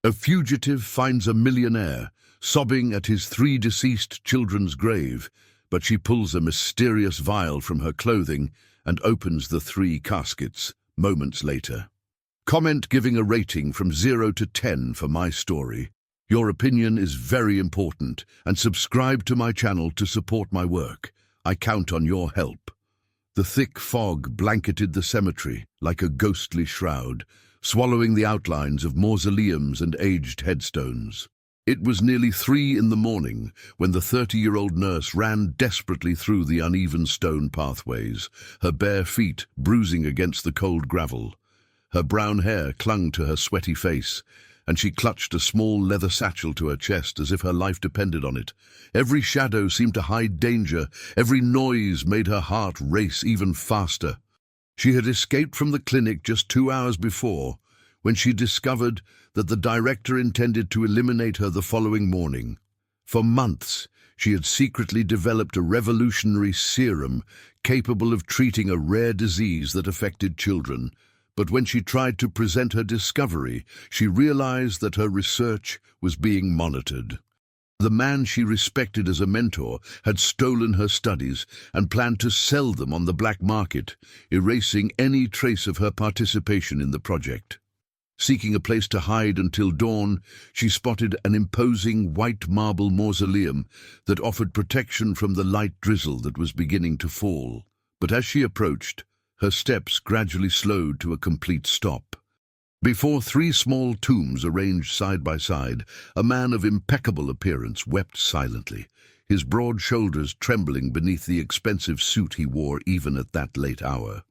A fugitive finds a millionaire sobbing at his 3 deceased children's grave, but she pulls a mysterious vial from her clothing and opens the 3 caskets moments later. Comment giving a rating from 0 to 10 for my story. Your opinion is very important, and subscribe to my channel to support my work. I count on your help. The thick fog blanketed the cemetery like a ghostly shroud, swallowing the outlines of mausoleums and aged headstones. It was nearly 3 in the morning when the 30-year-old nurse ran desperately through the uneven stone pathways, her bare feet bruising against the cold gravel. Her brown hair clung to her sweaty face, and she clutched a small leather satchel to her chest as if her life depended on it. Every shadow seemed to hide danger, every noise made her heart race even faster. She had escaped from the clinic just 2 hours before, when she discovered that the director intended to eliminate her the following morning. For months, she had secretly developed a revolutionary serum capable of treating a rare disease that affected children. But when she tried to present her discovery, she realized that her research was being monitored. The man she respected as a mentor had stolen her studies and planned to sell them on the black market, erasing any trace of her participation in the project. Seeking a place to hide until dawn, she spotted an imposing white marble mausoleum that offered protection from the light drizzle that was beginning to fall. But as she approached, her steps gradually slowed to a complete stop. Before 3 small tombs arranged side by side, a man of impeccable appearance wept silently, his broad shoulders trembling beneath the expensive suit he wore even at that late hour.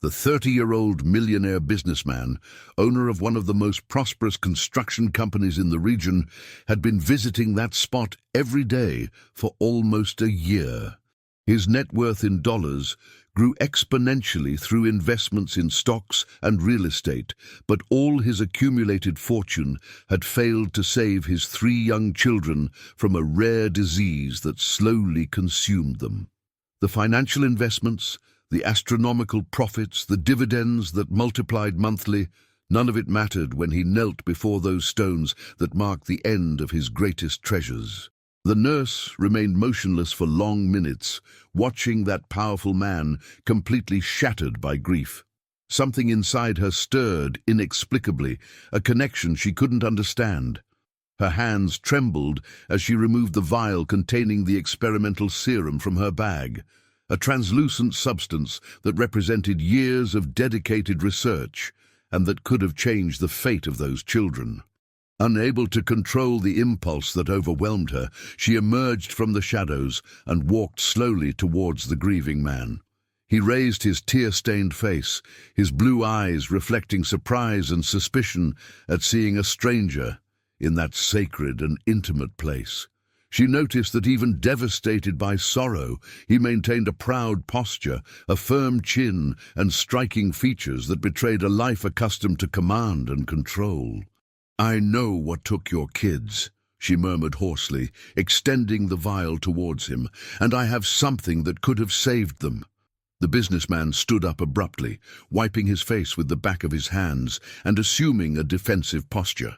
The 30-year-old millionaire businessman, owner of one of the most prosperous construction companies in the region, had been visiting that spot every day for almost a year. His net worth in dollars grew exponentially through investments in stocks and real estate, but all his accumulated fortune had failed to save his 3 young children from a rare disease that slowly consumed them. The financial investments, the astronomical profits, the dividends that multiplied monthly, none of it mattered when he knelt before those stones that marked the end of his greatest treasures. The nurse remained motionless for long minutes, watching that powerful man completely shattered by grief. Something inside her stirred inexplicably, a connection she couldn't understand. Her hands trembled as she removed the vial containing the experimental serum from her bag, a translucent substance that represented years of dedicated research and that could have changed the fate of those children. Unable to control the impulse that overwhelmed her, she emerged from the shadows and walked slowly towards the grieving man. He raised his tear-stained face, his blue eyes reflecting surprise and suspicion at seeing a stranger in that sacred and intimate place. She noticed that even devastated by sorrow, he maintained a proud posture, a firm chin, and striking features that betrayed a life accustomed to command and control. "I know what took your kids," she murmured hoarsely, extending the vial towards him, "and I have something that could have saved them." The businessman stood up abruptly, wiping his face with the back of his hands and assuming a defensive posture.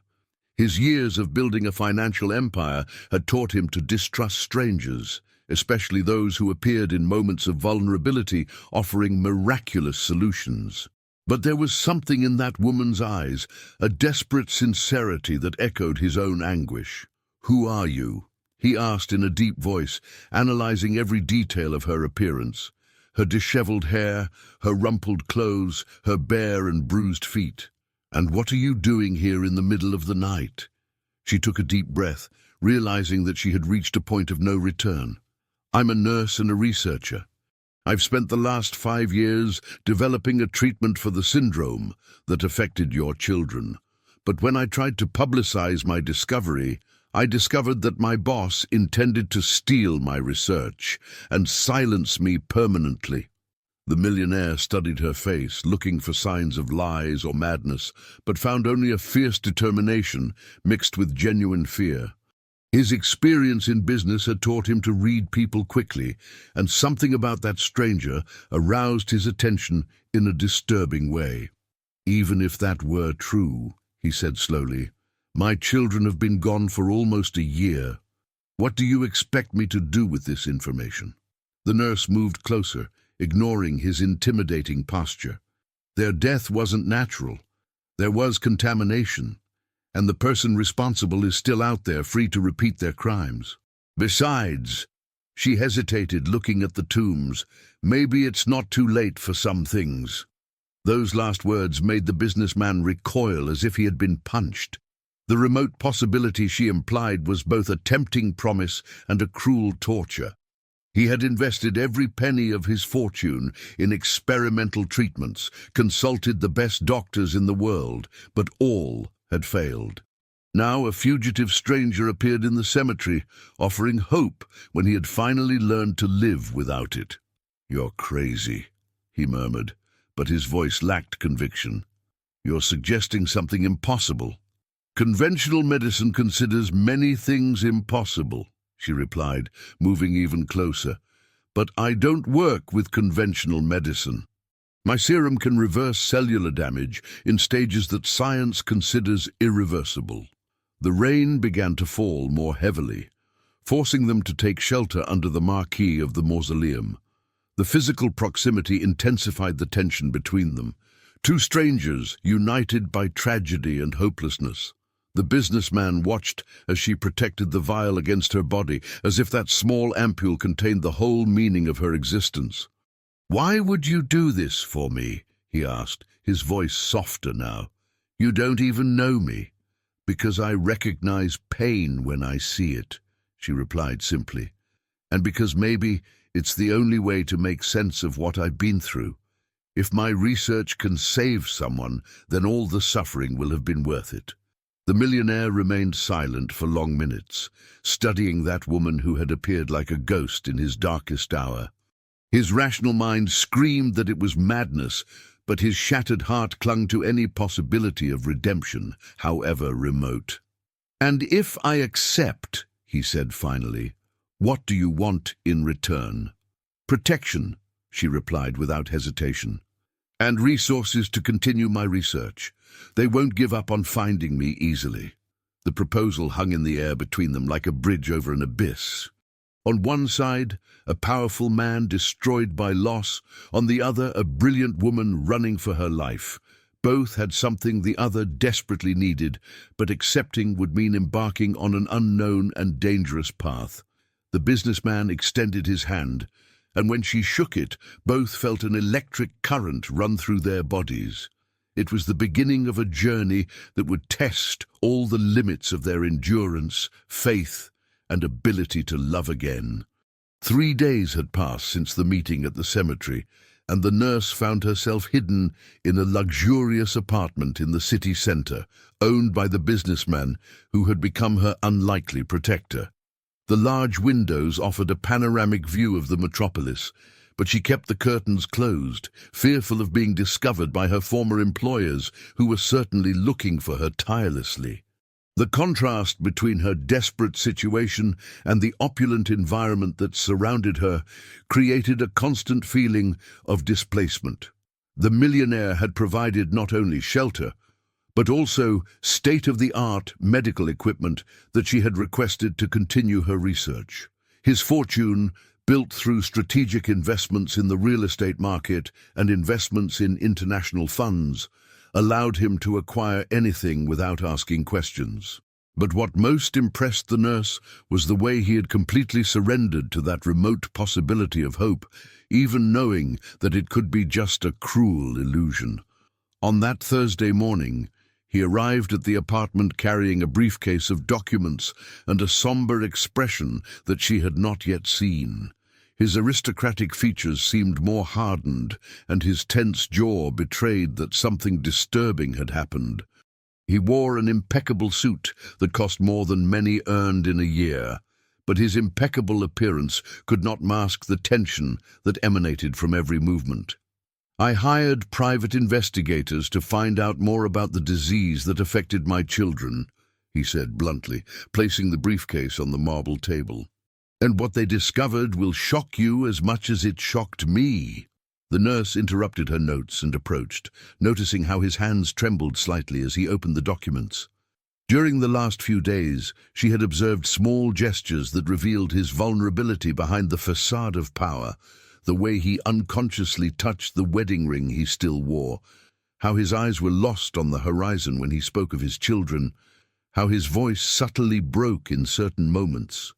His years of building a financial empire had taught him to distrust strangers, especially those who appeared in moments of vulnerability, offering miraculous solutions. But there was something in that woman's eyes, a desperate sincerity that echoed his own anguish. "Who are you?" he asked in a deep voice, analyzing every detail of her appearance. Her disheveled hair, her rumpled clothes, her bare and bruised feet. "And what are you doing here in the middle of the night?" She took a deep breath, realizing that she had reached a point of no return. "I'm a nurse and a researcher. I've spent the last 5 years developing a treatment for the syndrome that affected your children. But when I tried to publicize my discovery, I discovered that my boss intended to steal my research and silence me permanently." The millionaire studied her face, looking for signs of lies or madness, but found only a fierce determination mixed with genuine fear. His experience in business had taught him to read people quickly, and something about that stranger aroused his attention in a disturbing way. "Even if that were true," he said slowly, My children have been gone for almost a year. What do you expect me to do with this information?" The nurse moved closer, ignoring his intimidating posture. Their death wasn't natural. There was contamination, and the person responsible is still out there, free to repeat their crimes. Besides, she hesitated, looking at the tombs, maybe it's not too late for some things. Those last words made the businessman recoil as if he had been punched. The remote possibility she implied was both a tempting promise and a cruel torture. He had invested every penny of his fortune in experimental treatments, consulted the best doctors in the world, but all had failed. Now a fugitive stranger appeared in the cemetery, offering hope when he had finally learned to live without it. "You're crazy," he murmured, but his voice lacked conviction. "You're suggesting something impossible." "Conventional medicine considers many things impossible," she replied, moving even closer. "But I don't work with conventional medicine. My serum can reverse cellular damage in stages that science considers irreversible." The rain began to fall more heavily, forcing them to take shelter under the marquee of the mausoleum. The physical proximity intensified the tension between them. Two strangers united by tragedy and hopelessness. The businessman watched as she protected the vial against her body, as if that small ampule contained the whole meaning of her existence. "Why would you do this for me?" he asked, his voice softer now. "You don't even know me." "Because I recognize pain when I see it," she replied simply. "And because maybe it's the only way to make sense of what I've been through. If my research can save someone, then all the suffering will have been worth it." The millionaire remained silent for long minutes, studying that woman who had appeared like a ghost in his darkest hour. His rational mind screamed that it was madness, but his shattered heart clung to any possibility of redemption, however remote. "And if I accept," he said finally, "what do you want in return?" "Protection," she replied without hesitation. "And resources to continue my research. They won't give up on finding me easily." The proposal hung in the air between them like a bridge over an abyss. On one side, a powerful man destroyed by loss, on the other, a brilliant woman running for her life. Both had something the other desperately needed, but accepting would mean embarking on an unknown and dangerous path. The businessman extended his hand, and when she shook it, both felt an electric current run through their bodies. It was the beginning of a journey that would test all the limits of their endurance, faith, and ability to love again. 3 days had passed since the meeting at the cemetery, and the nurse found herself hidden in a luxurious apartment in the city center, owned by the businessman who had become her unlikely protector. The large windows offered a panoramic view of the metropolis, but she kept the curtains closed, fearful of being discovered by her former employers, who were certainly looking for her tirelessly. The contrast between her desperate situation and the opulent environment that surrounded her created a constant feeling of displacement. The millionaire had provided not only shelter, but also state-of-the-art medical equipment that she had requested to continue her research. His fortune, built through strategic investments in the real estate market and investments in international funds, allowed him to acquire anything without asking questions. But what most impressed the nurse was the way he had completely surrendered to that remote possibility of hope, even knowing that it could be just a cruel illusion. On that Thursday morning, he arrived at the apartment carrying a briefcase of documents and a somber expression that she had not yet seen. His aristocratic features seemed more hardened, and his tense jaw betrayed that something disturbing had happened. He wore an impeccable suit that cost more than many earned in a year, but his impeccable appearance could not mask the tension that emanated from every movement. "I hired private investigators to find out more about the disease that affected my children," he said bluntly, placing the briefcase on the marble table. "And what they discovered will shock you as much as it shocked me." The nurse interrupted her notes and approached, noticing how his hands trembled slightly as he opened the documents. During the last few days, she had observed small gestures that revealed his vulnerability behind the facade of power, the way he unconsciously touched the wedding ring he still wore, how his eyes were lost on the horizon when he spoke of his children, how his voice subtly broke in certain moments.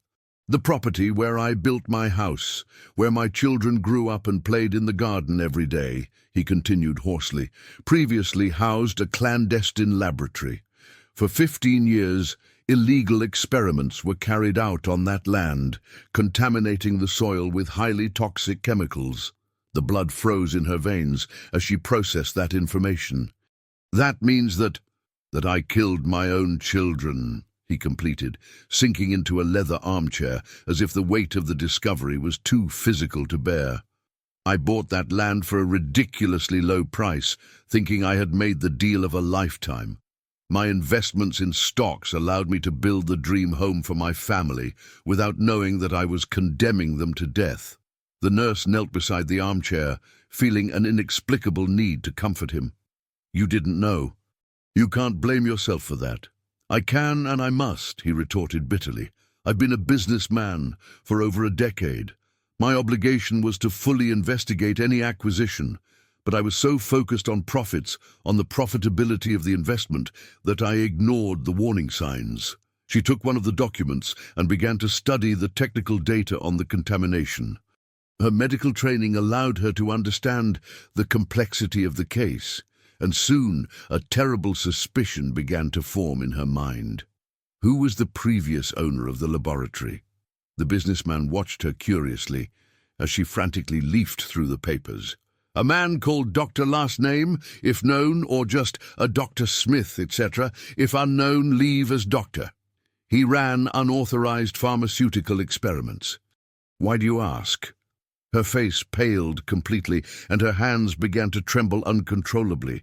"The property where I built my house, where my children grew up and played in the garden every day," he continued hoarsely, "previously housed a clandestine laboratory. For 15 years, illegal experiments were carried out on that land, contaminating the soil with highly toxic chemicals." The blood froze in her veins as she processed that information. "That means that I killed my own children," he completed, sinking into a leather armchair as if the weight of the discovery was too physical to bear. "I bought that land for a ridiculously low price, thinking I had made the deal of a lifetime. My investments in stocks allowed me to build the dream home for my family without knowing that I was condemning them to death." The nurse knelt beside the armchair, feeling an inexplicable need to comfort him. "You didn't know. You can't blame yourself for that." "I can and I must," he retorted bitterly. "I've been a businessman for over a decade. My obligation was to fully investigate any acquisition, but I was so focused on profits, on the profitability of the investment, that I ignored the warning signs." She took one of the documents and began to study the technical data on the contamination. Her medical training allowed her to understand the complexity of the case, and soon a terrible suspicion began to form in her mind. Who was the previous owner of the laboratory? The businessman watched her curiously as she frantically leafed through the papers. "A man called Dr. Last Name, if known, or just a Dr. Smith, etc. If unknown, leave as doctor. He ran unauthorized pharmaceutical experiments." "Why do you ask?" Her face paled completely, and her hands began to tremble uncontrollably.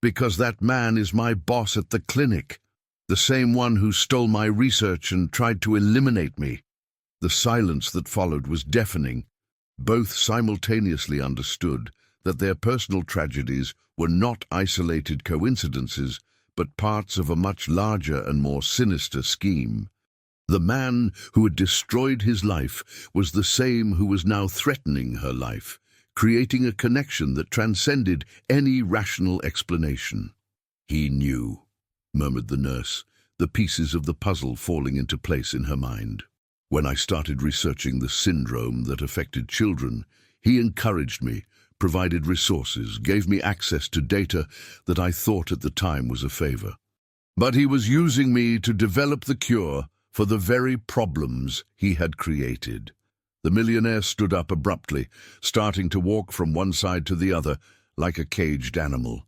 "Because that man is my boss at the clinic, the same one who stole my research and tried to eliminate me." The silence that followed was deafening. Both simultaneously understood that their personal tragedies were not isolated coincidences, but parts of a much larger and more sinister scheme. The man who had destroyed his life was the same who was now threatening her life, creating a connection that transcended any rational explanation. "He knew," murmured the nurse, the pieces of the puzzle falling into place in her mind. "When I started researching the syndrome that affected children, he encouraged me, provided resources, gave me access to data that I thought at the time was a favor. But he was using me to develop the cure for the very problems he had created." The millionaire stood up abruptly, starting to walk from one side to the other like a caged animal.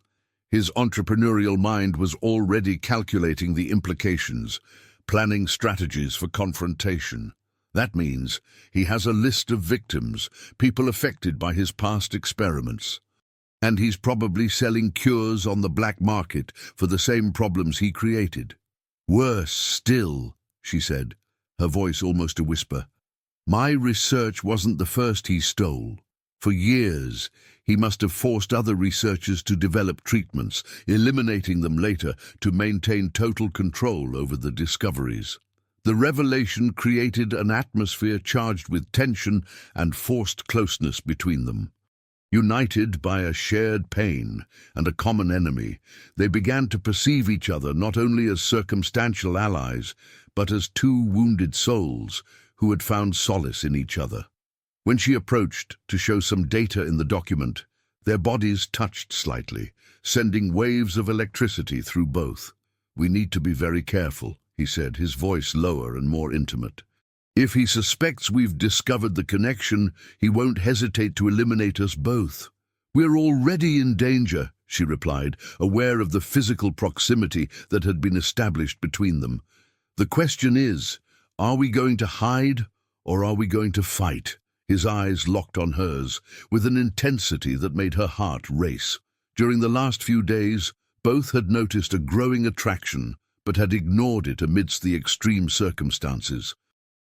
His entrepreneurial mind was already calculating the implications, planning strategies for confrontation. That means he has a list of victims, people affected by his past experiments. And he's probably selling cures on the black market for the same problems he created. "Worse still," she said, her voice almost a whisper, "my research wasn't the first he stole. For years, he must have forced other researchers to develop treatments, eliminating them later to maintain total control over the discoveries. The revelation created an atmosphere charged with tension and forced closeness between them. United by a shared pain and a common enemy, they began to perceive each other not only as circumstantial allies, but as two wounded souls who had found solace in each other. When she approached to show some data in the document, their bodies touched slightly, sending waves of electricity through both. "We need to be very careful," he said, his voice lower and more intimate. "If he suspects we've discovered the connection, he won't hesitate to eliminate us both." "We're already in danger," she replied, aware of the physical proximity that had been established between them. "The question is, are we going to hide or are we going to fight?" His eyes locked on hers, with an intensity that made her heart race. During the last few days, both had noticed a growing attraction, but had ignored it amidst the extreme circumstances.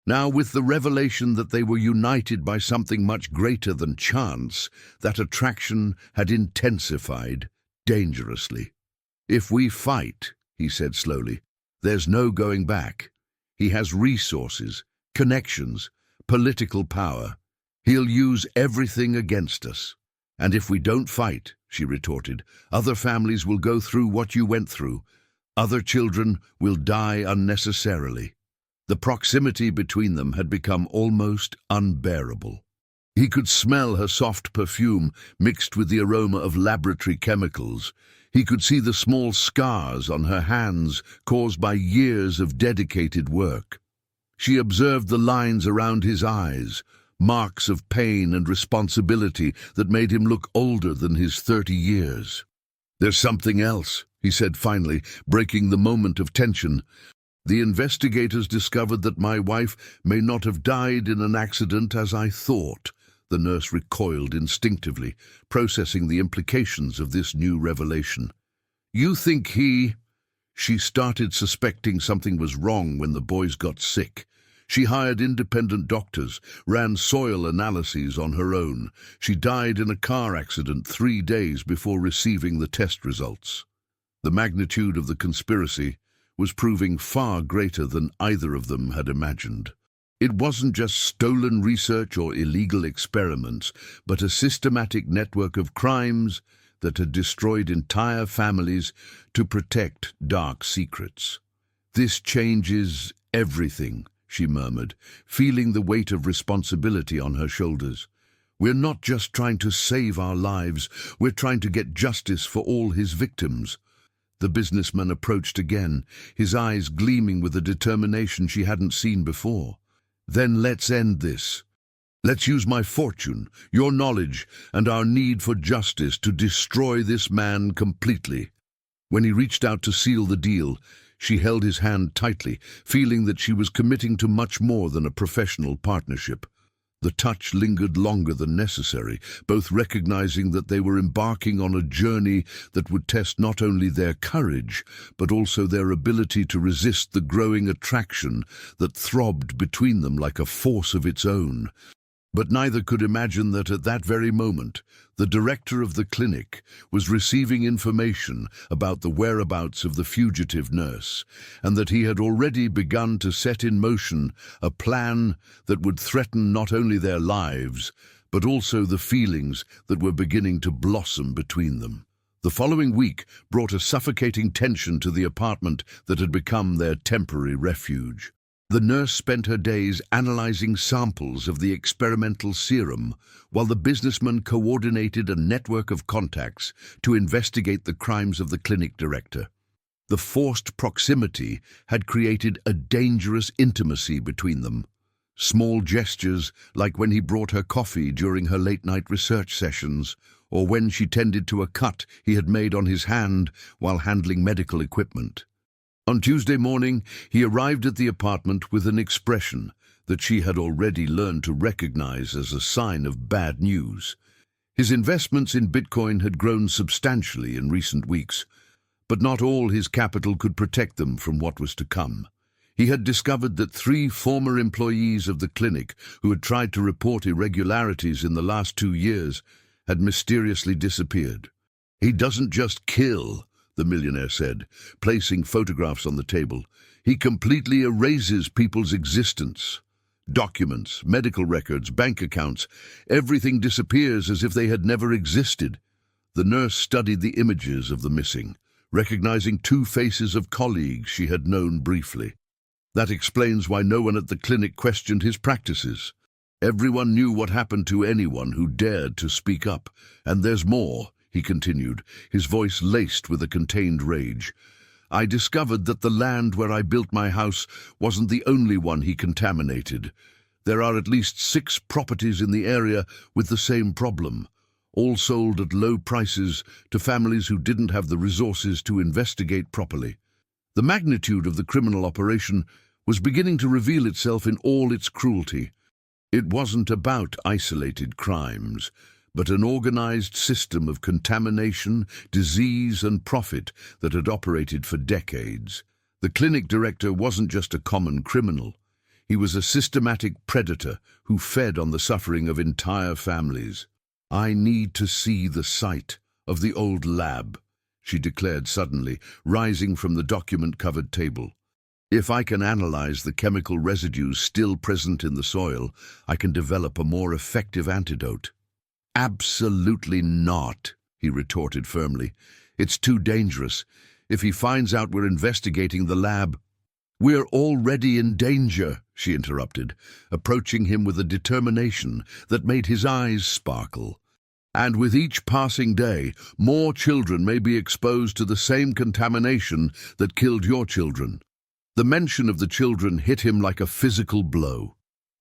Now, with the revelation that they were united by something much greater than chance, that attraction had intensified dangerously. "If we fight," he said slowly, There's no going back. He has resources, connections, political power. He'll use everything against us. And if we don't fight, she retorted, other families will go through what you went through. Other children will die unnecessarily. The proximity between them had become almost unbearable. He could smell her soft perfume mixed with the aroma of laboratory chemicals. He could see the small scars on her hands caused by years of dedicated work. She observed the lines around his eyes, marks of pain and responsibility that made him look older than his 30 years. "There's something else," he said finally, breaking the moment of tension. "The investigators discovered that my wife may not have died in an accident as I thought." The nurse recoiled instinctively, processing the implications of this new revelation. "You think he—" She started suspecting something was wrong when the boys got sick. She hired independent doctors, ran soil analyses on her own. She died in a car accident 3 days before receiving the test results. The magnitude of the conspiracy was proving far greater than either of them had imagined. It wasn't just stolen research or illegal experiments, but a systematic network of crimes that had destroyed entire families to protect dark secrets. "This changes everything," she murmured, feeling the weight of responsibility on her shoulders. "We're not just trying to save our lives, we're trying to get justice for all his victims." The businessman approached again, his eyes gleaming with a determination she hadn't seen before. "Then let's end this. Let's use my fortune, your knowledge, and our need for justice to destroy this man completely." When he reached out to seal the deal, she held his hand tightly, feeling that she was committing to much more than a professional partnership. The touch lingered longer than necessary, both recognizing that they were embarking on a journey that would test not only their courage, but also their ability to resist the growing attraction that throbbed between them like a force of its own. But neither could imagine that at that very moment, the director of the clinic was receiving information about the whereabouts of the fugitive nurse, and that he had already begun to set in motion a plan that would threaten not only their lives, but also the feelings that were beginning to blossom between them. The following week brought a suffocating tension to the apartment that had become their temporary refuge. The nurse spent her days analyzing samples of the experimental serum, while the businessman coordinated a network of contacts to investigate the crimes of the clinic director. The forced proximity had created a dangerous intimacy between them. Small gestures, like when he brought her coffee during her late-night research sessions, or when she tended to a cut he had made on his hand while handling medical equipment. On Tuesday morning, he arrived at the apartment with an expression that she had already learned to recognize as a sign of bad news. His investments in Bitcoin had grown substantially in recent weeks, but not all his capital could protect them from what was to come. He had discovered that 3 former employees of the clinic who had tried to report irregularities in the last 2 years had mysteriously disappeared. "He doesn't just kill," the millionaire said, placing photographs on the table. "He completely erases people's existence. Documents, medical records, bank accounts, everything disappears as if they had never existed." The nurse studied the images of the missing, recognizing 2 faces of colleagues she had known briefly. "That explains why no one at the clinic questioned his practices. Everyone knew what happened to anyone who dared to speak up. And there's more," he continued, his voice laced with a contained rage. "I discovered that the land where I built my house wasn't the only one he contaminated. There are at least 6 properties in the area with the same problem, all sold at low prices to families who didn't have the resources to investigate properly." The magnitude of the criminal operation was beginning to reveal itself in all its cruelty. It wasn't about isolated crimes, but an organized system of contamination, disease, and profit that had operated for decades. The clinic director wasn't just a common criminal. He was a systematic predator who fed on the suffering of entire families. "I need to see the site of the old lab," she declared suddenly, rising from the document-covered table. If I can analyze the chemical residues still present in the soil, I can develop a more effective antidote. Absolutely not, he retorted firmly. It's too dangerous. If he finds out we're investigating the lab— We're already in danger, she interrupted, approaching him with a determination that made his eyes sparkle. And with each passing day, more children may be exposed to the same contamination that killed your children. The mention of the children hit him like a physical blow.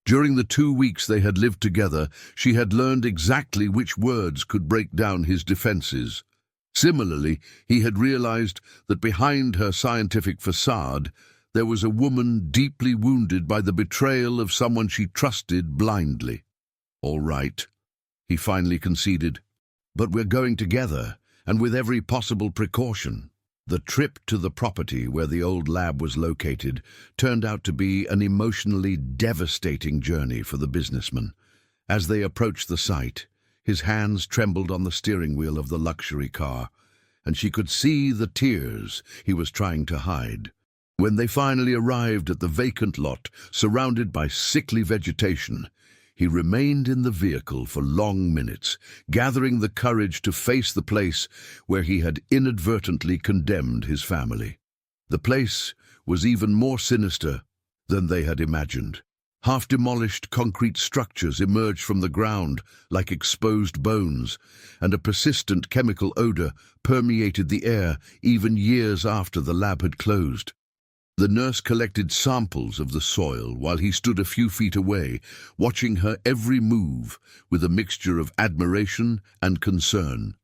During the 2 weeks they had lived together, she had learned exactly which words could break down his defenses. Similarly, he had realized that behind her scientific facade, there was a woman deeply wounded by the betrayal of someone she trusted blindly. All right, he finally conceded. But we're going together, and with every possible precaution. The trip to the property where the old lab was located turned out to be an emotionally devastating journey for the businessman. As they approached the site, his hands trembled on the steering wheel of the luxury car, and she could see the tears he was trying to hide. When they finally arrived at the vacant lot, surrounded by sickly vegetation, he remained in the vehicle for long minutes, gathering the courage to face the place where he had inadvertently condemned his family. The place was even more sinister than they had imagined. Half-demolished concrete structures emerged from the ground like exposed bones, and a persistent chemical odor permeated the air even years after the lab had closed. The nurse collected samples of the soil while he stood a few feet away, watching her every move with a mixture of admiration and concern.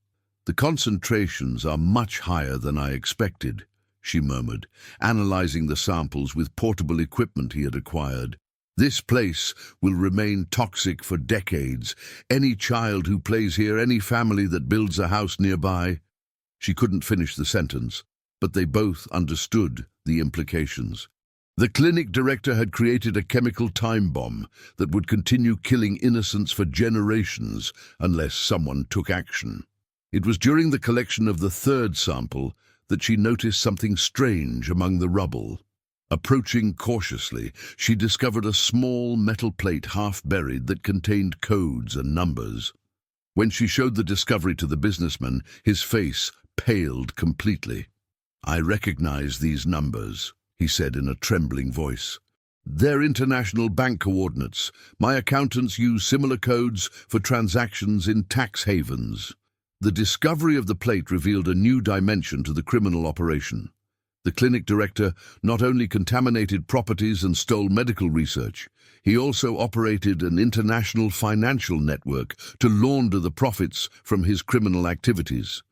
"The concentrations are much higher than I expected," she murmured, analyzing the samples with portable equipment he had acquired. "This place will remain toxic for decades. Any child who plays here, any family that builds a house nearby—" She couldn't finish the sentence, but they both understood the implications. The clinic director had created a chemical time bomb that would continue killing innocents for generations unless someone took action. It was during the collection of the third sample that she noticed something strange among the rubble. Approaching cautiously, she discovered a small metal plate half buried that contained codes and numbers. When she showed the discovery to the businessman, his face paled completely. "I recognize these numbers," he said in a trembling voice. "They're international bank coordinates. My accountants use similar codes for transactions in tax havens." The discovery of the plate revealed a new dimension to the criminal operation. The clinic director not only contaminated properties and stole medical research, he also operated an international financial network to launder the profits from his criminal activities.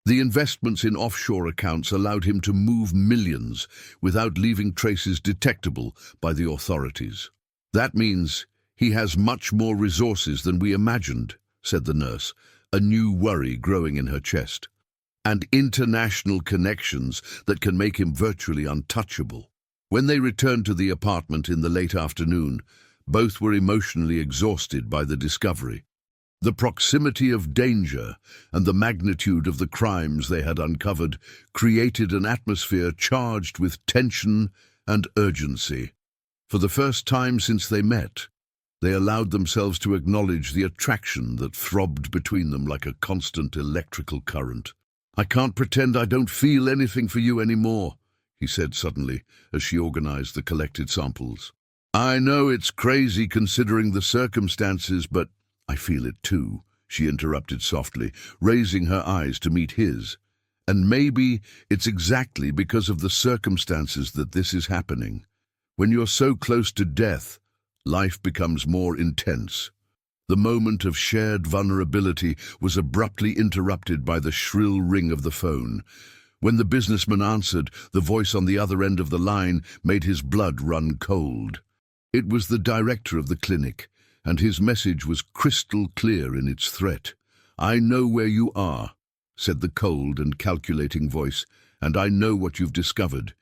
The investments in offshore accounts allowed him to move millions without leaving traces detectable by the authorities. "That means he has much more resources than we imagined," said the nurse, a new worry growing in her chest. "And international connections that can make him virtually untouchable." When they returned to the apartment in the late afternoon, both were emotionally exhausted by the discovery. The proximity of danger and the magnitude of the crimes they had uncovered created an atmosphere charged with tension and urgency. For the first time since they met, they allowed themselves to acknowledge the attraction that throbbed between them like a constant electrical current. "I can't pretend I don't feel anything for you anymore," he said suddenly as she organized the collected samples. "I know it's crazy considering the circumstances, but—" "I feel it too," she interrupted softly, raising her eyes to meet his. "And maybe it's exactly because of the circumstances that this is happening. When you're so close to death, life becomes more intense." The moment of shared vulnerability was abruptly interrupted by the shrill ring of the phone. When the businessman answered, the voice on the other end of the line made his blood run cold. It was the director of the clinic, and his message was crystal clear in its threat. "I know where you are," said the cold and calculating voice, "and I know what you've discovered.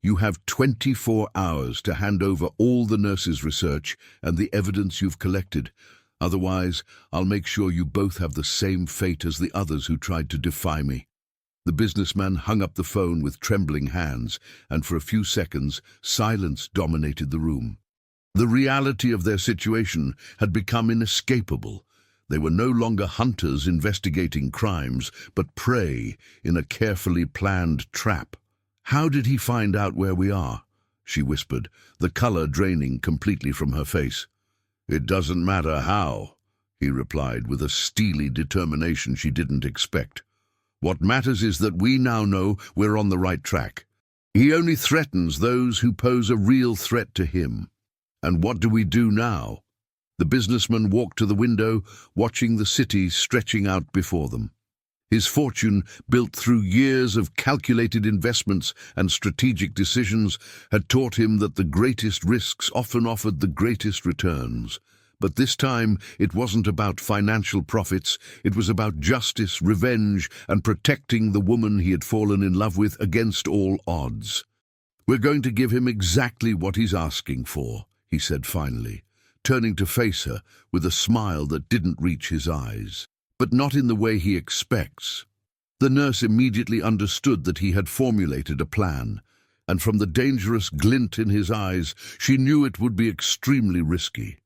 You have 24 hours to hand over all the nurse's research and the evidence you've collected. Otherwise, I'll make sure you both have the same fate as the others who tried to defy me." The businessman hung up the phone with trembling hands, and for a few seconds, silence dominated the room. The reality of their situation had become inescapable. They were no longer hunters investigating crimes, but prey in a carefully planned trap. "How did he find out where we are?" she whispered, the color draining completely from her face. "It doesn't matter how," he replied with a steely determination she didn't expect. "What matters is that we now know we're on the right track. He only threatens those who pose a real threat to him. And what do we do now?" The businessman walked to the window, watching the city stretching out before them. His fortune, built through years of calculated investments and strategic decisions, had taught him that the greatest risks often offered the greatest returns. But this time, it wasn't about financial profits. It was about justice, revenge, and protecting the woman he had fallen in love with against all odds. "We're going to give him exactly what he's asking for," he said finally, turning to face her with a smile that didn't reach his eyes. But not in the way he expects. The nurse immediately understood that he had formulated a plan, and from the dangerous glint in his eyes, she knew it would be extremely risky.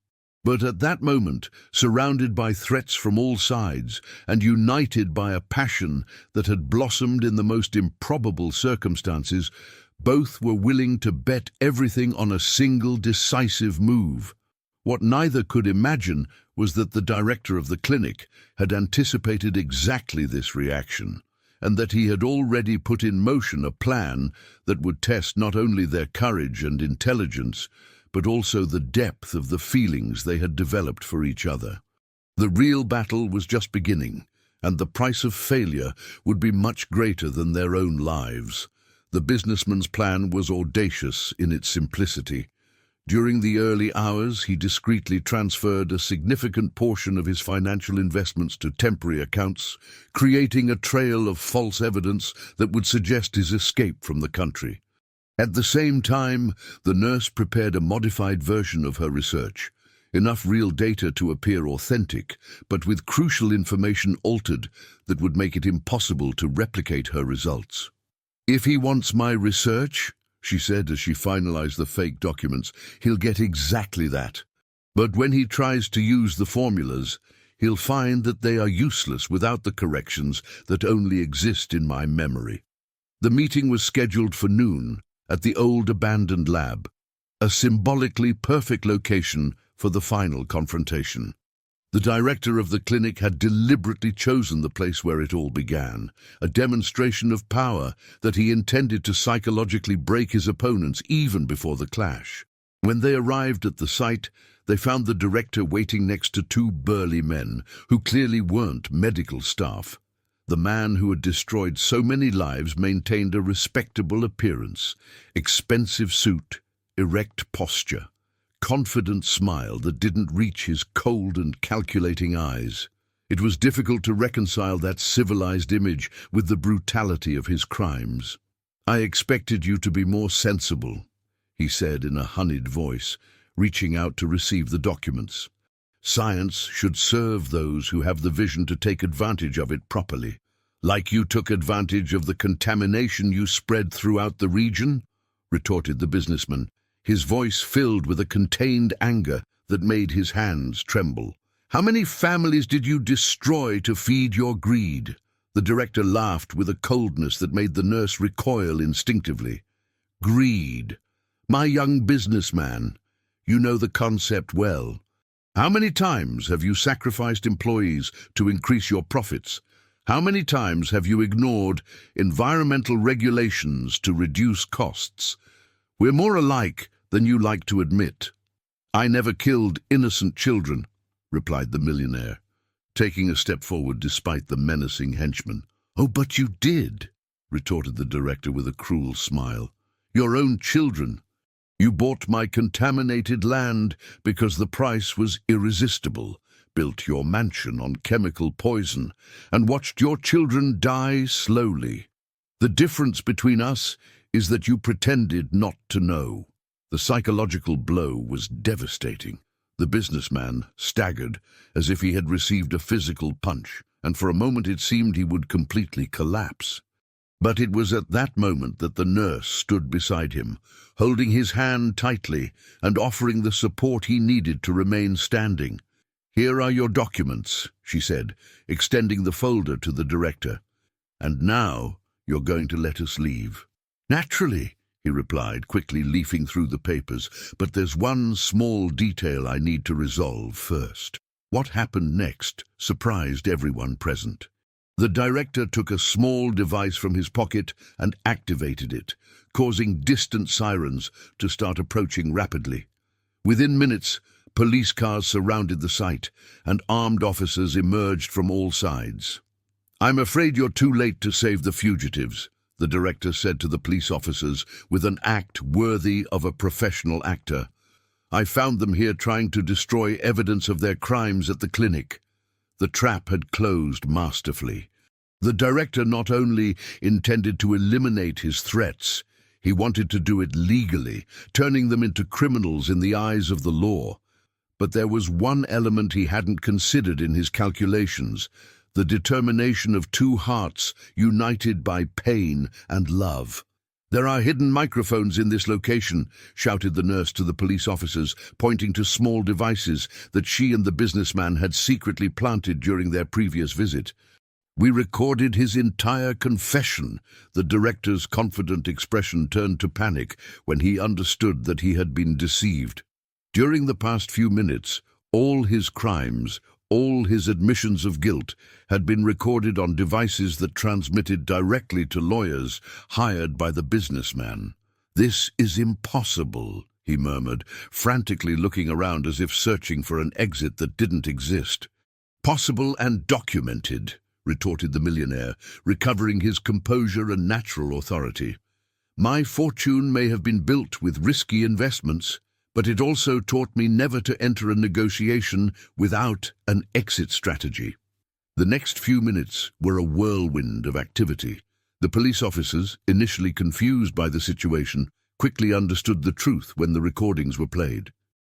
But at that moment, surrounded by threats from all sides, and united by a passion that had blossomed in the most improbable circumstances, both were willing to bet everything on a single decisive move. What neither could imagine was that the director of the clinic had anticipated exactly this reaction, and that he had already put in motion a plan that would test not only their courage and intelligence, but also the depth of the feelings they had developed for each other. The real battle was just beginning, and the price of failure would be much greater than their own lives. The businessman's plan was audacious in its simplicity. During the early hours, he discreetly transferred a significant portion of his financial investments to temporary accounts, creating a trail of false evidence that would suggest his escape from the country. At the same time, the nurse prepared a modified version of her research, enough real data to appear authentic, but with crucial information altered that would make it impossible to replicate her results. "If he wants my research," she said as she finalized the fake documents, "he'll get exactly that. But when he tries to use the formulas, he'll find that they are useless without the corrections that only exist in my memory." The meeting was scheduled for noon at the old abandoned lab, a symbolically perfect location for the final confrontation. The director of the clinic had deliberately chosen the place where it all began, a demonstration of power that he intended to psychologically break his opponents even before the clash. When they arrived at the site, they found the director waiting next to two burly men who clearly weren't medical staff. The man who had destroyed so many lives maintained a respectable appearance, expensive suit, erect posture, confident smile that didn't reach his cold and calculating eyes. It was difficult to reconcile that civilized image with the brutality of his crimes. "I expected you to be more sensible," he said in a honeyed voice, reaching out to receive the documents. "Science should serve those who have the vision to take advantage of it properly. Like you took advantage of the contamination you spread throughout the region?" retorted the businessman, his voice filled with a contained anger that made his hands tremble. "How many families did you destroy to feed your greed?" The director laughed with a coldness that made the nurse recoil instinctively. "Greed. My young businessman, you know the concept well. How many times have you sacrificed employees to increase your profits? How many times have you ignored environmental regulations to reduce costs? We're more alike than you like to admit." "I never killed innocent children," replied the millionaire, taking a step forward despite the menacing henchman. "Oh, but you did," retorted the director with a cruel smile. "Your own children. You bought my contaminated land because the price was irresistible, built your mansion on chemical poison, and watched your children die slowly. The difference between us is that you pretended not to know." The psychological blow was devastating. The businessman staggered as if he had received a physical punch, and for a moment it seemed he would completely collapse. But it was at that moment that the nurse stood beside him, holding his hand tightly and offering the support he needed to remain standing. "Here are your documents," she said, extending the folder to the director. "And now you're going to let us leave." "Naturally," he replied, quickly leafing through the papers, "but there's one small detail I need to resolve first." What happened next surprised everyone present. The director took a small device from his pocket and activated it, causing distant sirens to start approaching rapidly. Within minutes, police cars surrounded the site, and armed officers emerged from all sides. "I'm afraid you're too late to save the fugitives," the director said to the police officers with an act worthy of a professional actor. "I found them here trying to destroy evidence of their crimes at the clinic." The trap had closed masterfully. The director not only intended to eliminate his threats, he wanted to do it legally, turning them into criminals in the eyes of the law. But there was one element he hadn't considered in his calculations: the determination of two hearts united by pain and love. "There are hidden microphones in this location," shouted the nurse to the police officers, pointing to small devices that she and the businessman had secretly planted during their previous visit. "We recorded his entire confession." The director's confident expression turned to panic when he understood that he had been deceived. During the past few minutes, all his crimes, all his admissions of guilt, had been recorded on devices that transmitted directly to lawyers hired by the businessman. "This is impossible," he murmured, frantically looking around as if searching for an exit that didn't exist. "Possible and documented," retorted the millionaire, recovering his composure and natural authority. "My fortune may have been built with risky investments, but it also taught me never to enter a negotiation without an exit strategy." The next few minutes were a whirlwind of activity. The police officers, initially confused by the situation, quickly understood the truth when the recordings were played.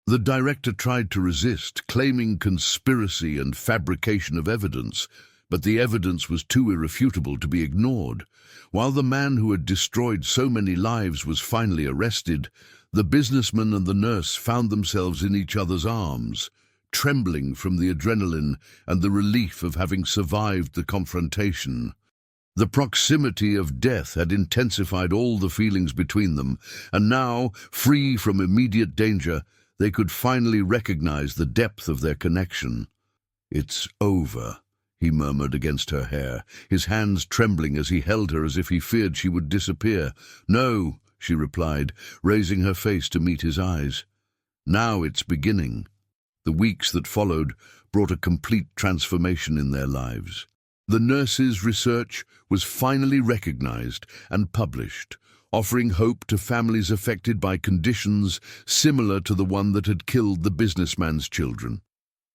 The director tried to resist, claiming conspiracy and fabrication of evidence, but the evidence was too irrefutable to be ignored. While the man who had destroyed so many lives was finally arrested, the businessman and the nurse found themselves in each other's arms, trembling from the adrenaline and the relief of having survived the confrontation. The proximity of death had intensified all the feelings between them, and now, free from immediate danger, they could finally recognize the depth of their connection. "It's over," he murmured against her hair, his hands trembling as he held her as if he feared she would disappear. "No," she replied, raising her face to meet his eyes. "Now it's beginning." The weeks that followed brought a complete transformation in their lives. The nurse's research was finally recognized and published, offering hope to families affected by conditions similar to the one that had killed the businessman's children.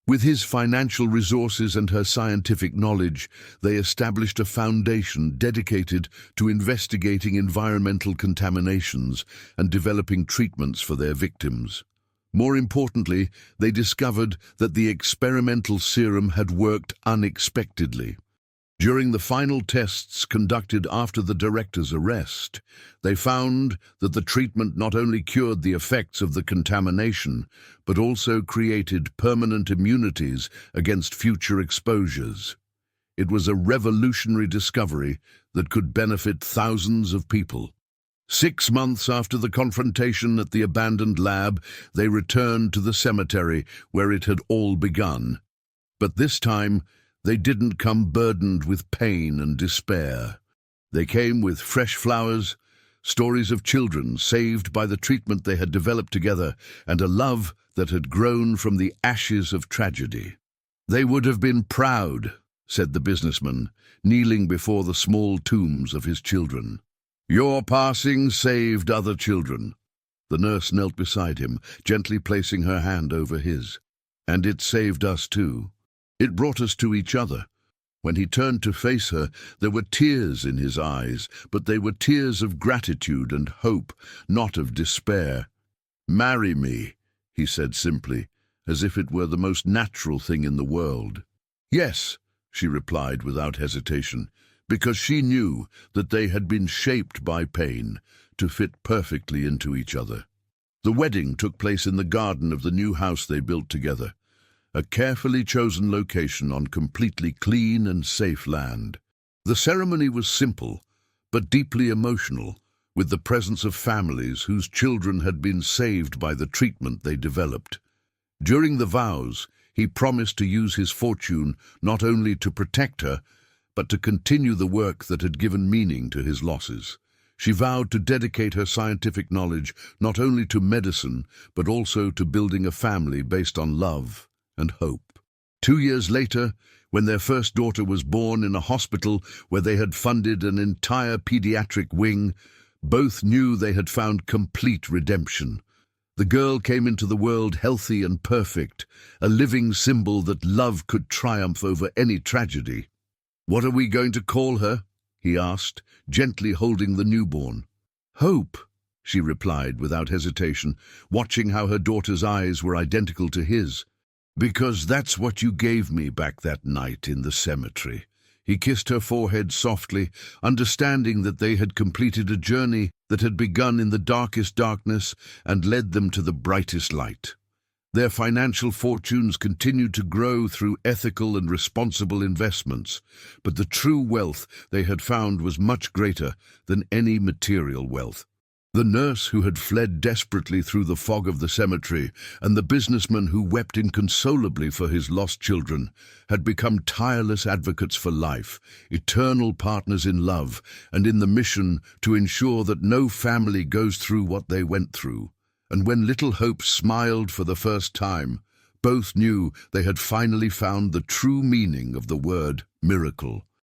With his financial resources and her scientific knowledge, they established a foundation dedicated to investigating environmental contaminations and developing treatments for their victims. More importantly, they discovered that the experimental serum had worked unexpectedly. During the final tests conducted after the director's arrest, they found that the treatment not only cured the effects of the contamination, but also created permanent immunities against future exposures. It was a revolutionary discovery that could benefit thousands of people. 6 months after the confrontation at the abandoned lab, they returned to the cemetery where it had all begun. But this time, they didn't come burdened with pain and despair. They came with fresh flowers, stories of children saved by the treatment they had developed together, and a love that had grown from the ashes of tragedy. "They would have been proud," said the businessman, kneeling before the small tombs of his children. "Your passing saved other children." The nurse knelt beside him, gently placing her hand over his. "And it saved us too. It brought us to each other." When he turned to face her, there were tears in his eyes, but they were tears of gratitude and hope, not of despair. "Marry me," he said simply, as if it were the most natural thing in the world. "Yes," she replied without hesitation. because she knew that they had been shaped by pain to fit perfectly into each other. The wedding took place in the garden of the new house they built together, a carefully chosen location on completely clean and safe land. The ceremony was simple, but deeply emotional, with the presence of families whose children had been saved by the treatment they developed. During the vows, he promised to use his fortune not only to protect her, but to continue the work that had given meaning to his losses. She vowed to dedicate her scientific knowledge not only to medicine, but also to building a family based on love and hope. 2 years later, when their first daughter was born in a hospital where they had funded an entire pediatric wing, both knew they had found complete redemption. The girl came into the world healthy and perfect, a living symbol that love could triumph over any tragedy. "What are we going to call her?" he asked, gently holding the newborn. "Hope," she replied without hesitation, watching how her daughter's eyes were identical to his. "Because that's what you gave me back that night in the cemetery." He kissed her forehead softly, understanding that they had completed a journey that had begun in the darkest darkness and led them to the brightest light. Their financial fortunes continued to grow through ethical and responsible investments, but the true wealth they had found was much greater than any material wealth. The nurse who had fled desperately through the fog of the cemetery and the businessman who wept inconsolably for his lost children had become tireless advocates for life, eternal partners in love and in the mission to ensure that no family goes through what they went through. And when little Hope smiled for the first time, both knew they had finally found the true meaning of the word miracle.